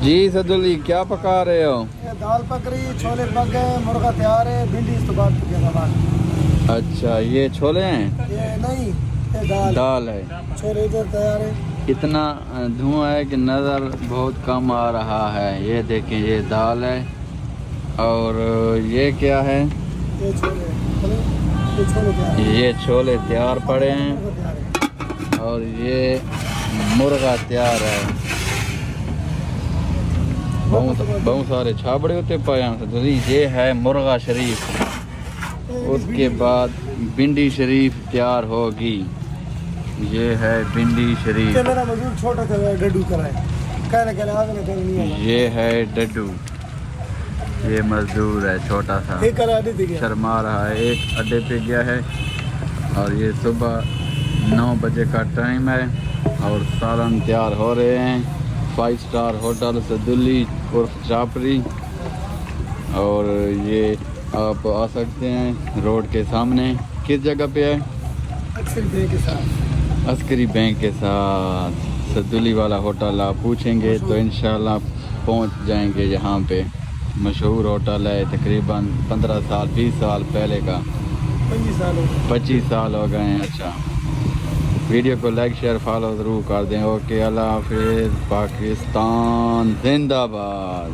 जी सदुल्ली क्या पका रहे हो? ये दाल पक रही, छोले पक गए, मुर्गा तैयार है, भिंडी इस तो बात बाद। अच्छा ये छोले हैं? ये नहीं, ये दाल है। छोले इधर तैयार है। इतना धुआं है कि नज़र बहुत कम आ रहा है। ये देखें ये दाल है और ये क्या है? ये छोले, ये छोले तैयार है। ये छोले तैयार पड़े हैं मुर्गा तैयार है। और ये मुर्गा तैयार है। बहुत सारे छाबड़े होते पाए तो ये है मुर्गा शरीफ। उसके बाद भिंडी शरीफ तैयार होगी। ये है भिंडी शरीफ। ये मेरा मजदूर छोटा सा डड्डू कर रहा है, कहने आगे नहीं है। ये है डड्डू, ये मजदूर है छोटा सा, ये करा दे दिया, शर्मा रहा है। एक अड्डे पे गया है और ये सुबह 9 बजे का टाइम है और सालन तैयार हो रहे हैं। 5 स्टार होटल सदुल्ली उर्फ चापरी। और ये आप आ सकते हैं रोड के सामने। किस जगह पे है? अक्सर बैंक के साथ। अस्करी बैंक के साथ सदुल्ली वाला होटल आप पूछेंगे तो इंशाल्लाह पहुंच जाएंगे यहाँ पे। मशहूर होटल है, तकरीबन 15 साल 20 साल पहले का। 25 साल हो गए हैं। अच्छा, वीडियो को लाइक शेयर फॉलो ज़रूर कर दें। ओके, अल्लाह हाफिज़। पाकिस्तान जिंदाबाद।